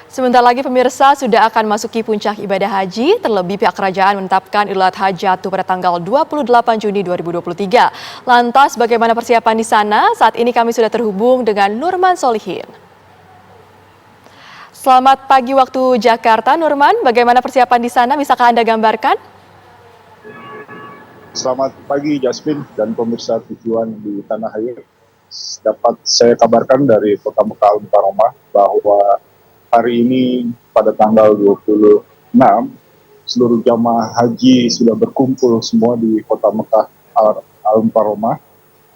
Sebentar lagi pemirsa sudah akan masuki puncak ibadah haji, terlebih pihak kerajaan menetapkan Idul Adha jatuh pada tanggal 28 Juni 2023. Lantas bagaimana persiapan di sana? Saat ini kami sudah terhubung dengan Nurman Solihin. Selamat pagi waktu Jakarta, Nurman. Bagaimana persiapan di sana? Bisakah Anda gambarkan? Selamat pagi Jasmine dan pemirsa tujuan di tanah air. Dapat saya kabarkan dari Kota Mekah Al-Mukarramah bahwa hari ini pada tanggal 26 seluruh jamaah haji sudah berkumpul semua di Kota Mekah Al-Mukarramah,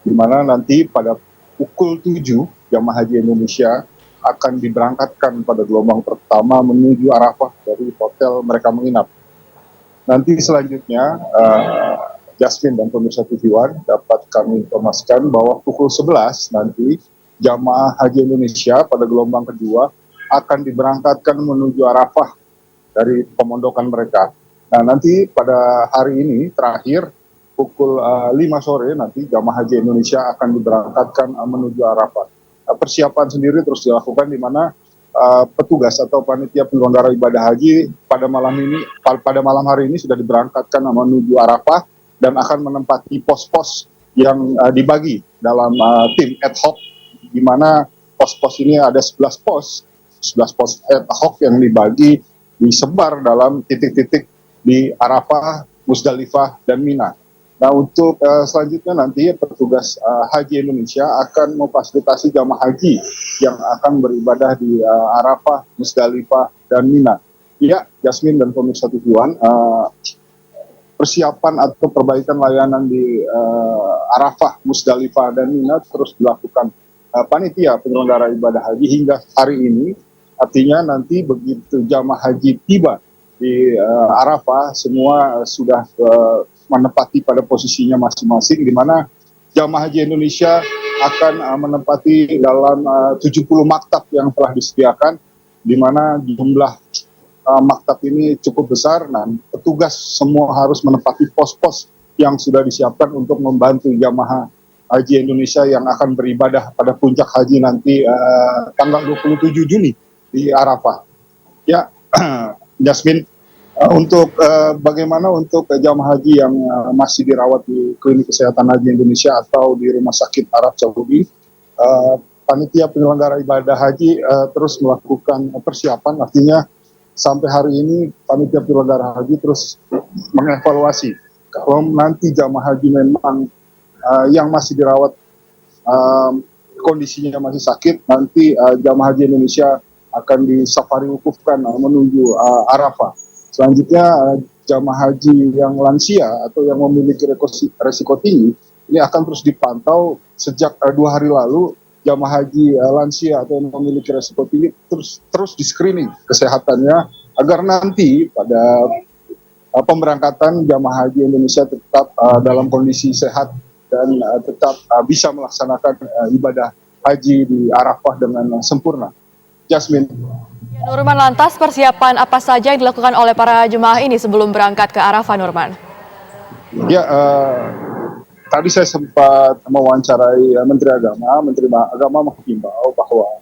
di mana nanti pada pukul 7 jamaah haji Indonesia akan diberangkatkan pada gelombang pertama menuju Arafah dari hotel mereka menginap. Nanti selanjutnya Jasmine dan pemirsa tujuan dapat kami informasikan bahwa pukul 11 nanti jamaah haji Indonesia pada gelombang kedua akan diberangkatkan menuju Arafah dari pemondokan mereka. Nah, nanti pada hari ini terakhir pukul 5 sore nanti jamaah haji Indonesia akan diberangkatkan menuju Arafah. Persiapan sendiri terus dilakukan di mana petugas atau panitia penyelenggara ibadah haji pada malam hari ini sudah diberangkatkan menuju Arafah dan akan menempati pos-pos yang dibagi dalam tim ad hoc, di mana pos-pos ini ada 11 pos ad hoc yang disebar dalam titik-titik di Arafah, Musdalifah, dan Mina. Nah, untuk selanjutnya nanti petugas haji Indonesia akan memfasilitasi jamaah haji yang akan beribadah di Arafah, Musdalifah, dan Mina. Ya, Jasmine dan pemirsa tujuan, persiapan atau perbaikan layanan di Arafah, Musdalifah, dan Mina terus dilakukan panitia penyelenggara ibadah haji hingga hari ini. Artinya nanti begitu jamaah haji tiba di Arafah, semua sudah menempati pada posisinya masing-masing, di mana jamaah haji Indonesia akan menempati dalam 70 maktab yang telah disediakan, di mana jumlah maktab ini cukup besar. Nah, petugas semua harus menempati pos-pos yang sudah disiapkan untuk membantu jamaah haji Indonesia yang akan beribadah pada puncak haji nanti tanggal 27 Juni di Arafah. Ya, Jasmine, untuk bagaimana untuk jamaah haji yang masih dirawat di klinik kesehatan haji Indonesia atau di rumah sakit Arab Saudi, panitia penyelenggara ibadah haji terus melakukan persiapan. Artinya sampai hari ini panitia penyelenggara haji terus mengevaluasi kalau nanti jamaah haji memang yang masih dirawat kondisinya masih sakit, nanti jamaah haji Indonesia akan disafari wukufkan menuju Arafah. Selanjutnya jamaah haji yang lansia atau yang memiliki resiko tinggi ini akan terus dipantau. Sejak 2 hari lalu jamaah haji lansia atau yang memiliki resiko tinggi terus di screening kesehatannya agar nanti pada pemberangkatan jamaah haji Indonesia tetap dalam kondisi sehat dan tetap bisa melaksanakan ibadah haji di Arafah dengan sempurna. Jasmine. Nurman, lantas persiapan apa saja yang dilakukan oleh para jemaah ini sebelum berangkat ke Arafah, Nurman? Ya, tadi saya sempat mewawancarai Menteri Agama menghimbau bahwa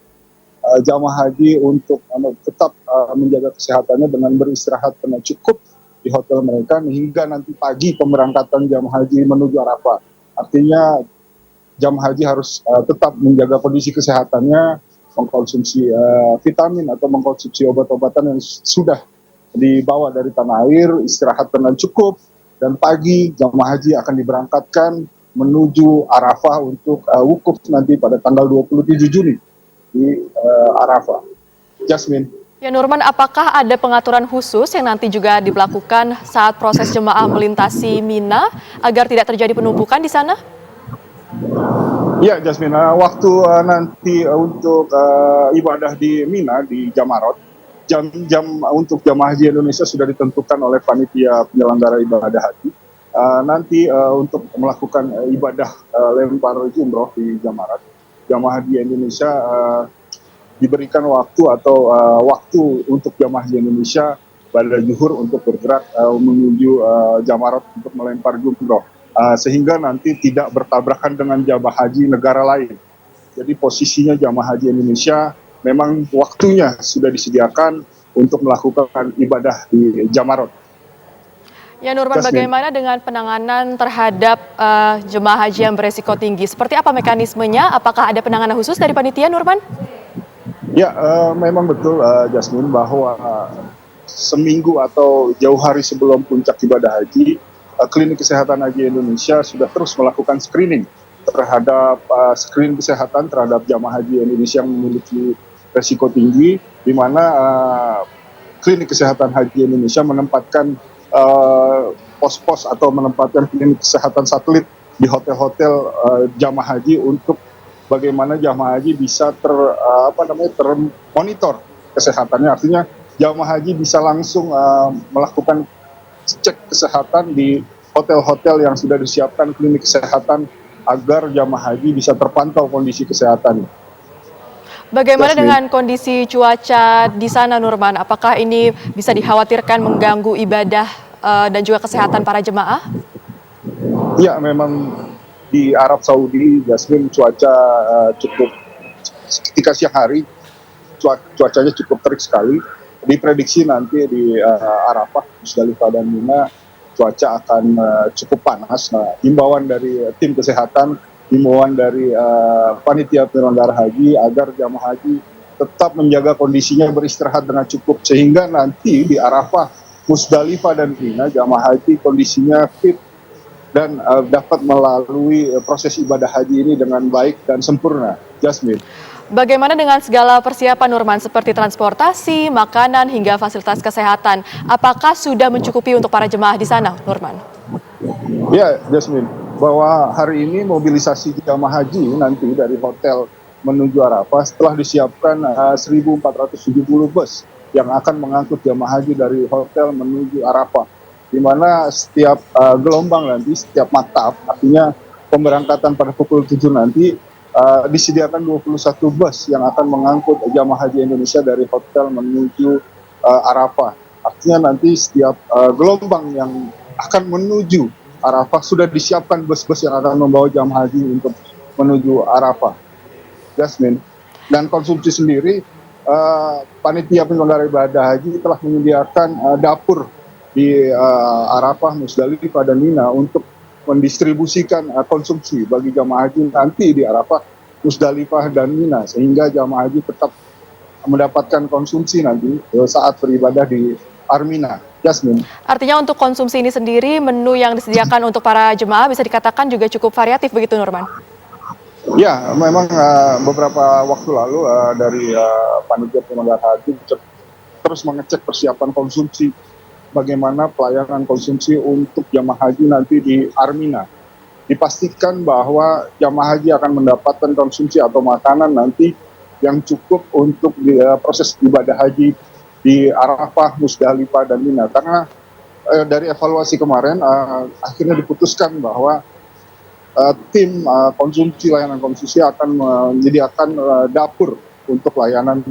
jamaah haji untuk tetap menjaga kesehatannya dengan beristirahat dengan cukup di hotel mereka hingga nanti pagi pemberangkatan jamaah haji menuju Arafah. Artinya jamaah haji harus tetap menjaga kondisi kesehatannya, mengkonsumsi vitamin atau mengkonsumsi obat-obatan yang sudah dibawa dari tanah air, istirahat dengan cukup, dan pagi jamaah haji akan diberangkatkan menuju Arafah untuk wukuf nanti pada tanggal 27 Juni di Arafah. Jasmine. Ya, Nurman, apakah ada pengaturan khusus yang nanti juga dilakukan saat proses jemaah melintasi Mina agar tidak terjadi penumpukan di sana? Ya, Jasmine, waktu nanti untuk ibadah di Mina, di Jamarot, jam-jam untuk jamaah haji Indonesia sudah ditentukan oleh panitia penyelenggara ibadah haji. Nanti untuk melakukan ibadah lempar jumroh di Jamarot, jamaah haji Indonesia diberikan waktu atau waktu untuk jamaah haji Indonesia pada zuhur untuk bergerak menuju Jamarot untuk melempar jumroh. Sehingga nanti tidak bertabrakan dengan jamaah haji negara lain. Jadi posisinya jamaah haji Indonesia memang waktunya sudah disediakan untuk melakukan ibadah di Jamarot. Ya Nurman, Jasmine. bagaimana dengan penanganan terhadap jemaah haji yang beresiko tinggi? Seperti apa mekanismenya? Apakah ada penanganan khusus dari panitia, Nurman? Ya, memang betul Jasmine bahwa seminggu atau jauh hari sebelum puncak ibadah haji, Klinik Kesehatan Haji Indonesia sudah terus melakukan screening terhadap screening kesehatan terhadap jamaah haji Indonesia yang memiliki resiko tinggi, di mana Klinik Kesehatan Haji Indonesia menempatkan pos-pos atau menempatkan klinik kesehatan satelit di hotel-hotel jamaah haji untuk bagaimana jamaah haji bisa termonitor kesehatannya. Artinya jamaah haji bisa langsung melakukan cek kesehatan di hotel-hotel yang sudah disiapkan klinik kesehatan agar jamaah haji bisa terpantau kondisi kesehatan. Bagaimana dengan kondisi cuaca di sana, Nurman? Apakah ini bisa dikhawatirkan mengganggu ibadah dan juga kesehatan para jemaah? Ya, memang di Arab Saudi, Jasmine, cuaca cukup, ketika siang hari cuacanya cukup terik sekali. Diprediksi nanti di Arafah, Musdalifah dan Mina cuaca akan cukup panas. Nah, himbauan dari tim kesehatan, himbauan dari panitia penyelenggara haji agar jamaah haji tetap menjaga kondisinya, beristirahat dengan cukup, sehingga nanti di Arafah, Musdalifah dan Mina jamaah haji kondisinya fit dan dapat melalui proses ibadah haji ini dengan baik dan sempurna. Jasmine. Bagaimana dengan segala persiapan, Nurman, seperti transportasi, makanan, hingga fasilitas kesehatan? Apakah sudah mencukupi untuk para jemaah di sana, Nurman? Ya, Jasmine, bahwa hari ini mobilisasi jamaah haji nanti dari hotel menuju Arafah setelah disiapkan 1.470 bus yang akan mengangkut jamaah haji dari hotel menuju Arafah, di mana setiap gelombang nanti, setiap maktab, artinya pemberangkatan pada pukul 7 nanti, disediakan 21 bus yang akan mengangkut jamaah haji Indonesia dari hotel menuju Arafah. Artinya nanti setiap gelombang yang akan menuju Arafah sudah disiapkan bus-bus yang akan membawa jamaah haji untuk menuju Arafah. Jasmine. Dan konsumsi sendiri, panitia penyelenggara ibadah haji telah menyediakan dapur di Arafah, Musdalifah dan Mina untuk mendistribusikan konsumsi bagi jamaah haji nanti di Arafah, Musdalifah dan Mina, sehingga jamaah haji tetap mendapatkan konsumsi nanti saat beribadah di Armina. Jasmine. Artinya untuk konsumsi ini sendiri, menu yang disediakan untuk para jemaah bisa dikatakan juga cukup variatif begitu, Nurman? Ya, memang beberapa waktu lalu dari panitia penyelenggara haji terus mengecek persiapan konsumsi, bagaimana pelayanan konsumsi untuk jamaah haji nanti di Armina. Dipastikan bahwa jamaah haji akan mendapatkan konsumsi atau makanan nanti yang cukup untuk proses ibadah haji di Arafah, Musdalifah dan Mina. Karena dari evaluasi kemarin akhirnya diputuskan bahwa tim layanan konsumsi akan menyediakan dapur untuk layanan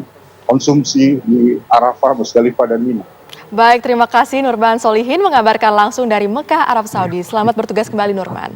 konsumsi di Arafah, Musdalifah dan Mina. Baik, terima kasih Nurman Solihin mengabarkan langsung dari Mekah, Arab Saudi. Selamat bertugas kembali, Nurman.